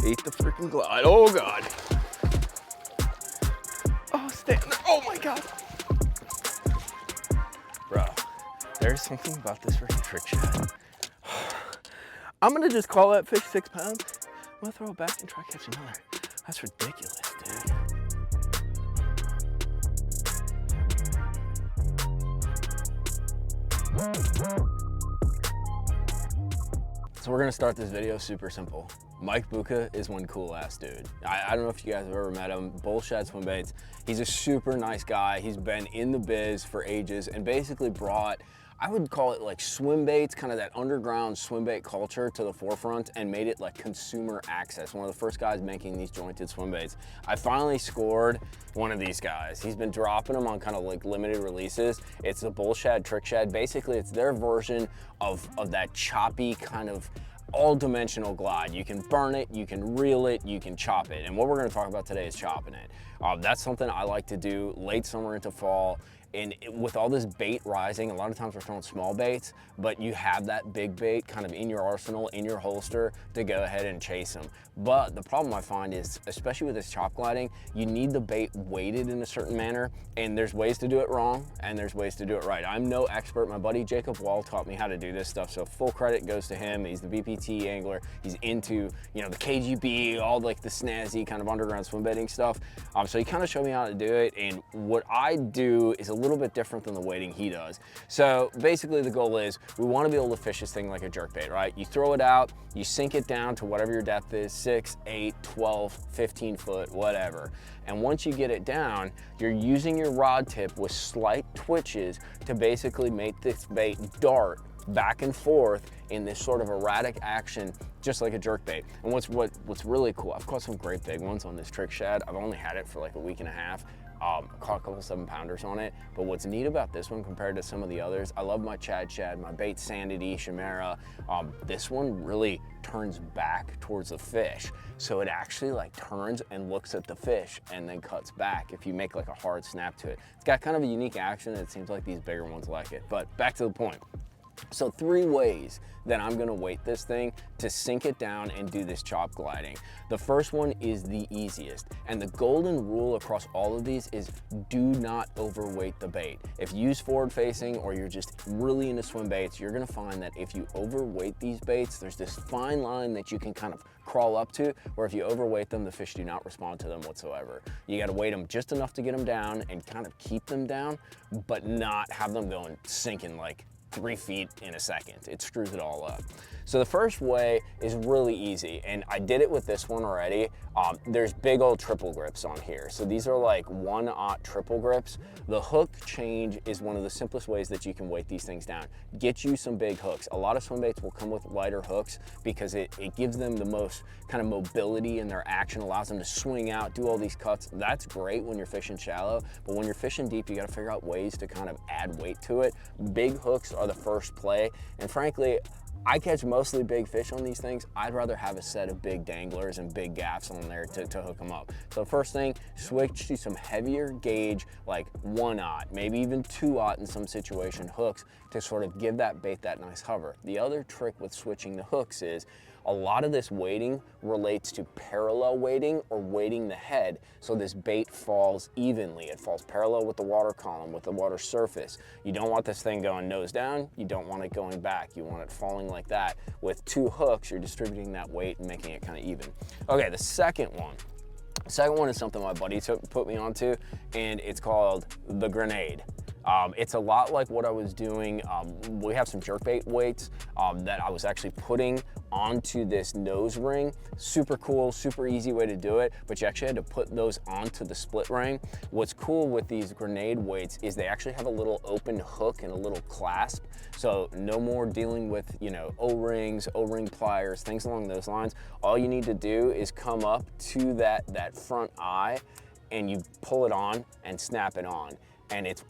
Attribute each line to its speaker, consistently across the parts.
Speaker 1: hate the freaking glide. Oh God. Oh, stand there. Oh my God. Bro, there's something about this freaking trick shad. I'm gonna just call that fish 6 pounds. I'm gonna throw it back and try to catch another. That's ridiculous, dude. So we're gonna start this video super simple. Mike Buka is one cool ass dude. I don't know if you guys have ever met him. Bull Shad Swimbaits. He's a super nice guy. He's been in the biz for ages and basically brought, I would call it like swim baits, kind of that underground swim bait culture to the forefront and made it like consumer access. One of the first guys making these jointed swim baits. I finally scored one of these guys. He's been dropping them on kind of like limited releases. It's the Bull Shad Trick Shad. Basically, it's their version of that choppy kind of all-dimensional glide. You can burn it, you can reel it, you can chop it. And what we're gonna talk about today is chopping it. That's something I like to do late summer into fall. And with all this bait rising, a lot of times we're throwing small baits, but you have that big bait kind of in your arsenal, in your holster to go ahead and chase them. But the problem I find is, especially with this chop gliding, you need the bait weighted in a certain manner, and there's ways to do it wrong and there's ways to do it right. I'm no expert. My buddy Jacob Wall taught me how to do this stuff, so full credit goes to him. He's the BPT angler. He's into, you know, the KGB, all like the snazzy kind of underground swim baiting stuff. So he kind of showed me how to do it, and what I do is a little bit different than the weighting he does. So basically the goal is we want to be able to fish this thing like a jerkbait, right? You throw it out, you sink it down to whatever your depth is, 6, 8, 12, 15 foot, whatever. And once you get it down, you're using your rod tip with slight twitches to basically make this bait dart back and forth in this sort of erratic action, just like a jerkbait. And what's really cool, I've caught some great big ones on this trick shad. I've only had it for like a week and a half. I caught a couple 7-pounders on it, but what's neat about this one compared to some of the others, I love my Chad Shad, my bait Sanity, Chimera. This one really turns back towards the fish. So it actually like turns and looks at the fish and then cuts back if you make like a hard snap to it. It's got kind of a unique action. It seems like these bigger ones like it, but back to the point. So 3 ways that I'm gonna weight this thing to sink it down and do this chop gliding. The first one is the easiest, and the golden rule across all of these is do not overweight the bait. If you use forward facing or you're just really into swim baits, you're gonna find that if you overweight these baits, there's this fine line that you can kind of crawl up to, where if you overweight them, the fish do not respond to them whatsoever. You gotta weight them just enough to get them down and kind of keep them down, but not have them going sinking like 3 feet in a second. It screws it all up. So the first way is really easy, and I did it with this one already. There's big old triple grips on here. So these are like 1/0 triple grips. The hook change is one of the simplest ways that you can weight these things down. Get you some big hooks. A lot of swim baits will come with lighter hooks because it gives them the most kind of mobility in their action, allows them to swing out, do all these cuts. That's great when you're fishing shallow, but when you're fishing deep, you gotta figure out ways to kind of add weight to it. Big hooks are the first play, and frankly, I catch mostly big fish on these things. I'd rather have a set of big danglers and big gaffs on there to hook them up. So first thing, switch to some heavier gauge, like 1/0, maybe even 2/0 in some situation hooks to sort of give that bait that nice hover. The other trick with switching the hooks is a lot of this weighting relates to parallel weighting or weighting the head, so this bait falls evenly. It falls parallel with the water column, with the water surface. You don't want this thing going nose down. You don't want it going back. You want it falling like that. With 2 hooks, you're distributing that weight and making it kind of even. Okay, the second one. The second one is something my buddy put me onto, and it's called the grenade. It's a lot like what I was doing. We have some jerkbait weights that I was actually putting onto this nose ring. Super cool, super easy way to do it, but you actually had to put those onto the split ring. What's cool with these grenade weights is they actually have a little open hook and a little clasp, so no more dealing with, you know, O-rings, O-ring pliers, things along those lines. All you need to do is come up to that front eye and you pull it on and snap it on, and it's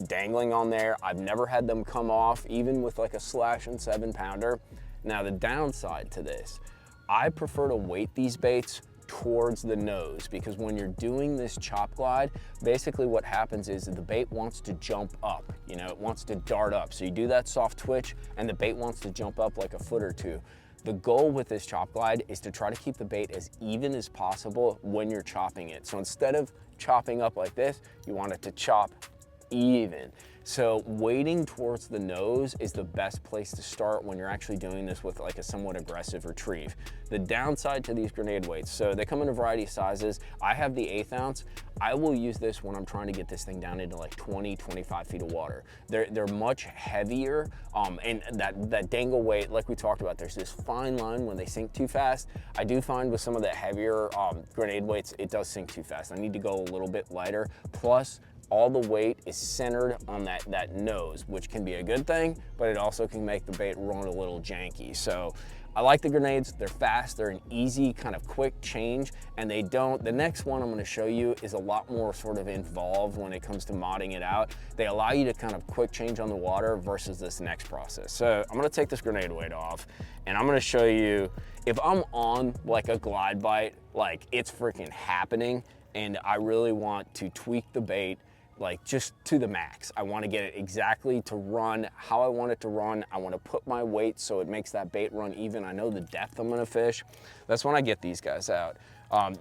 Speaker 1: dangling on there. I've never had them come off, even with like a slash and 7-pounder. Now the downside to this, I prefer to weight these baits towards the nose, because when you're doing this chop glide, basically what happens is the bait wants to jump up, you know, it wants to dart up. So you do that soft twitch and the bait wants to jump up like a foot or two. The goal with this chop glide is to try to keep the bait as even as possible when you're chopping it. So instead of chopping up like this, you want it to chop even. So weighting towards the nose is the best place to start when you're actually doing this with like a somewhat aggressive retrieve. The downside to these grenade weights, so they come in a variety of sizes. I have the 1/8 ounce. I will use this when I'm trying to get this thing down into like 20, 25 feet of water. They're much heavier, and that dangle weight, like we talked about, there's this fine line when they sink too fast. I do find with some of the heavier grenade weights, it does sink too fast. I need to go a little bit lighter. Plus, all the weight is centered on that nose, which can be a good thing, but it also can make the bait run a little janky. So I like the grenades. They're fast, they're an easy kind of quick change, and the next one I'm gonna show you is a lot more sort of involved when it comes to modding it out. They allow you to kind of quick change on the water versus this next process. So I'm gonna take this grenade weight off, and I'm gonna show you, if I'm on like a glide bite, like it's freaking happening, and I really want to tweak the bait like just to the max. I want to get it exactly to run how I want it to run. I want to put my weight so it makes that bait run even. I know the depth I'm going to fish. That's when I get these guys out.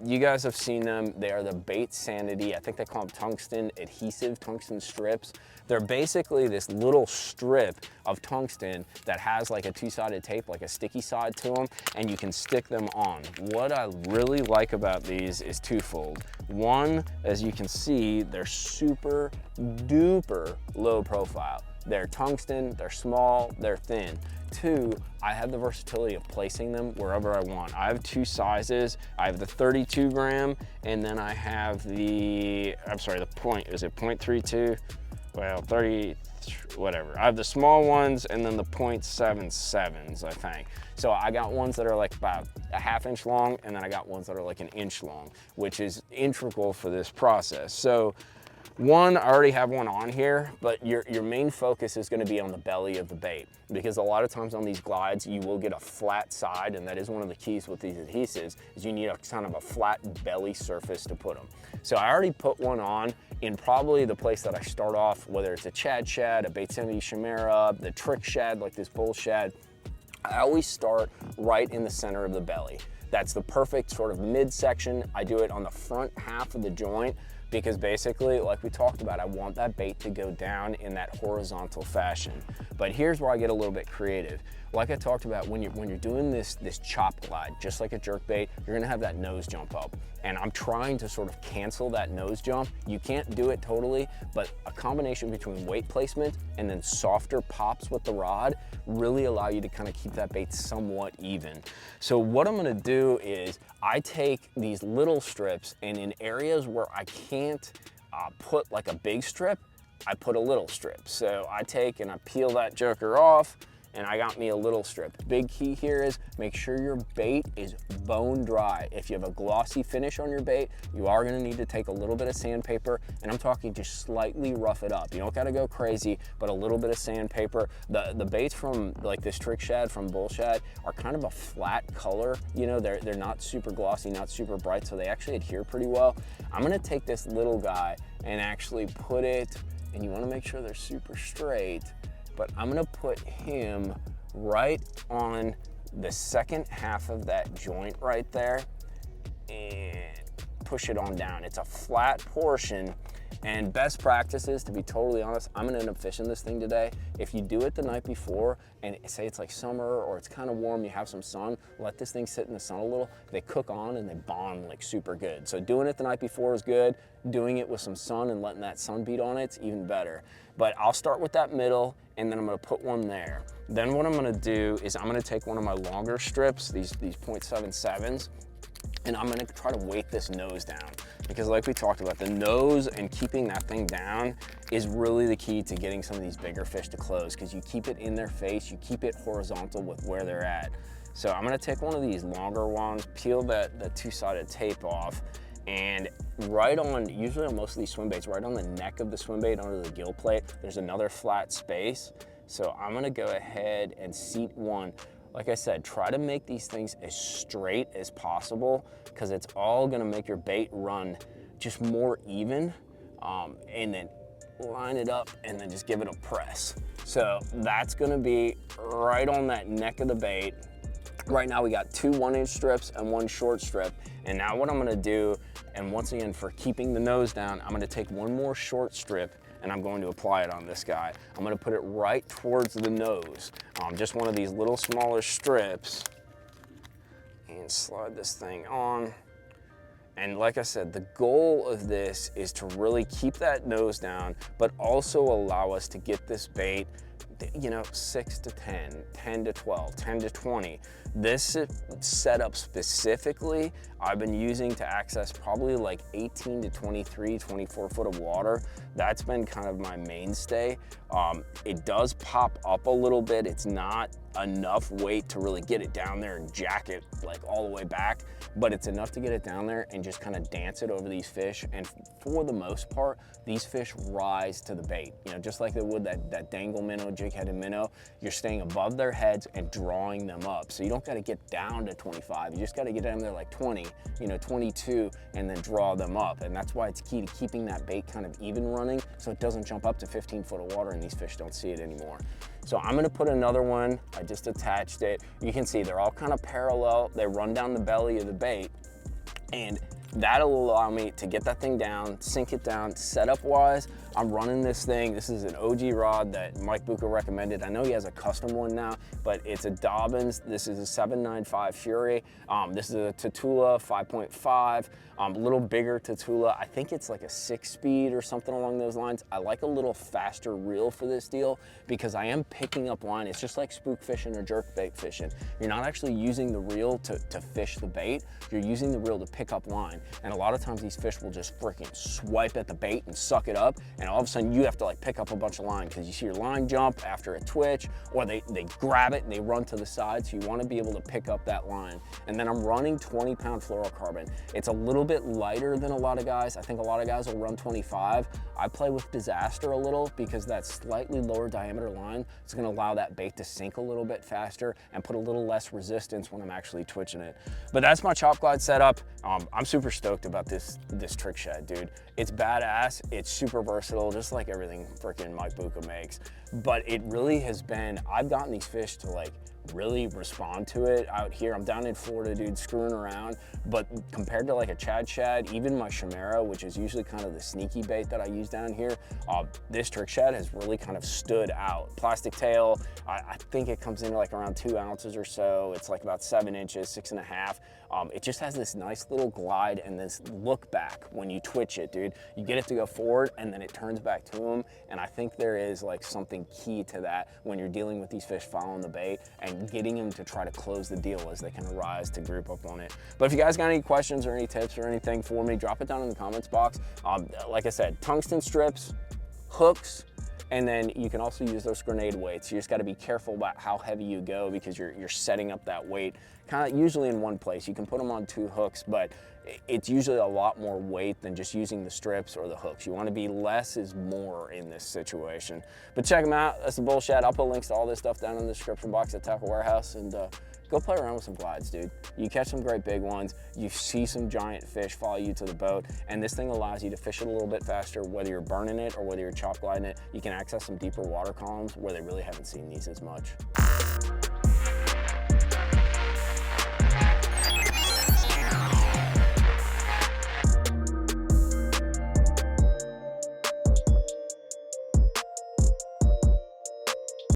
Speaker 1: You guys have seen them. They are the Bait Sanity. I think they call them tungsten adhesive, tungsten strips. They're basically this little strip of tungsten that has like a two-sided tape, like a sticky side to them, and you can stick them on. What I really like about these is twofold. One, as you can see, they're super duper low profile. They're tungsten, they're small, they're thin. Two, I have the versatility of placing them wherever I want. I have two sizes. I have the 32 gram, and then I have the, I'm sorry, the point, is it 0.32? Well, 30, whatever. I have the small ones and then the 0.77s, I think. So I got ones that are like about a ½ inch long, and then I got ones that are like an inch long, which is integral for this process. So one, I already have one on here, but your main focus is going to be on the belly of the bait, because a lot of times on these glides, you will get a flat side, and that is one of the keys with these adhesives, is you need a kind of a flat belly surface to put them. So I already put one on in probably the place that I start off, whether it's a Chad Shad, a Bait Sanity Chimera, the Trick Shad, like this Bull Shad. I always start right in the center of the belly. That's the perfect sort of midsection. I do it on the front half of the joint, because basically, like we talked about, I want that bait to go down in that horizontal fashion. But here's where I get a little bit creative. Like I talked about, when you're doing this chop glide, just like a jerk bait, you're gonna have that nose jump up. And I'm trying to sort of cancel that nose jump. You can't do it totally, but a combination between weight placement and then softer pops with the rod really allow you to kind of keep that bait somewhat even. So what I'm gonna do is I take these little strips, and in areas where I can't put like a big strip, I put a little strip. So I take and I peel that joker off, and I got me a little strip. Big key here is make sure your bait is bone dry. If you have a glossy finish on your bait, you are gonna need to take a little bit of sandpaper, and I'm talking just slightly rough it up. You don't gotta go crazy, but a little bit of sandpaper. The baits from like this Trick Shad from Bull Shad are kind of a flat color. You know, they're not super glossy, not super bright, so they actually adhere pretty well. I'm gonna take this little guy and actually put it, and you wanna make sure they're super straight, but I'm gonna put him right on the second half of that joint right there and push it on down. It's a flat portion, and best practices, to be totally honest, I'm gonna end up fishing this thing today. If you do it the night before, and say it's like summer or it's kind of warm, you have some sun, let this thing sit in the sun a little, they cook on and they bond like super good. So doing it the night before is good. Doing it with some sun and letting that sun beat on it's even better. But I'll start with that middle, and then I'm gonna put one there. Then what I'm gonna do is I'm gonna take one of my longer strips, these 0.77s, and I'm gonna try to weight this nose down, because like we talked about, the nose and keeping that thing down is really the key to getting some of these bigger fish to close, because you keep it in their face, you keep it horizontal with where they're at. So I'm gonna take one of these longer ones, peel the two-sided tape off, and right on, usually on most of these swim baits, right on the neck of the swim bait under the gill plate, there's another flat space. So I'm gonna go ahead and seat one. Like I said, try to make these things as straight as possible, because it's all gonna make your bait run just more even, and then line it up and then just give it a press. So that's gonna be right on that neck of the bait. Right now we got 2 1-inch strips and 1 short strip. And now what I'm gonna do, and once again for keeping the nose down, I'm gonna take 1 more short strip and I'm going to apply it on this guy. I'm gonna put it right towards the nose. Just one of these little smaller strips, and slide this thing on. And like I said, the goal of this is to really keep that nose down, but also allow us to get this bait, you know, 6 to 10, 10 to 12, 10 to 20. This setup specifically, I've been using to access probably like 18 to 23, 24 foot of water. That's been kind of my mainstay. It does pop up a little bit. It's not enough weight to really get it down there and jack it like all the way back, but it's enough to get it down there and just kind of dance it over these fish. And for the most part, these fish rise to the bait. You know, just like they would that dangle minnow, jig-headed minnow, you're staying above their heads and drawing them up. So you don't got to get down to 25. You just got to get down there like 20, you know, 22, and then draw them up. And that's why it's key to keeping that bait kind of even running so it doesn't jump up to 15 foot of water and these fish don't see it anymore. So I'm gonna put another one. I just attached it. You can see they're all kind of parallel. They run down the belly of the bait, and that'll allow me to get that thing down, sink it down. Setup wise, I'm running this thing. This is an OG rod that Mike Bucca recommended. I know he has a custom one now, but it's a Dobbins. This is a 795 Fury. This is a Tatula 5.5, a little bigger Tatula. I think it's like a 6-speed or something along those lines. I like a little faster reel for this deal because I am picking up line. It's just like spook fishing or jerk bait fishing. You're not actually using the reel to fish the bait. You're using the reel to pick up line. And a lot of times these fish will just freaking swipe at the bait and suck it up. And all of a sudden you have to like pick up a bunch of line because you see your line jump after a twitch, or they grab it and they run to the side. So you want to be able to pick up that line. And then I'm running 20-pound fluorocarbon. It's a little bit lighter than a lot of guys. I think a lot of guys will run 25. I play with Disaster a little because that slightly lower diameter line is going to allow that bait to sink a little bit faster and put a little less resistance when I'm actually twitching it. But that's my chop glide setup. I'm super stoked about this trick shad, dude. It's badass. It's super versatile, just like everything freaking Mike Bucca makes. But it really has been, I've gotten these fish to like really respond to it out here. I'm down in Florida, dude, screwing around. But compared to like a Chad Shad, even my Chimera, which is usually kind of the sneaky bait that I use down here, this trick shad has really kind of stood out. Plastic tail, I think it comes in like around 2 ounces or so. It's like about 7 inches, 6.5. It just has this nice little glide and this look back when you twitch it, dude. You get it to go forward and then it turns back to them. And I think there is like something key to that when you're dealing with these fish following the bait and getting them to try to close the deal as they kind of rise to group up on it. But if you guys got any questions or any tips or anything for me, drop it down in the comments box. Like I said, tungsten strips, hooks, and then you can also use those grenade weights. You just gotta be careful about how heavy you go because you're setting up that weight kind of usually in one place. You can put them on 2 hooks, but it's usually a lot more weight than just using the strips or the hooks. You wanna be less is more in this situation. But check them out, that's the Bull Shad. I'll put links to all this stuff down in the description box at Tackle Warehouse, and go play around with some glides, dude. You catch some great big ones, you see some giant fish follow you to the boat, and this thing allows you to fish it a little bit faster, whether you're burning it or whether you're chop gliding it. You can access some deeper water columns where they really haven't seen these as much.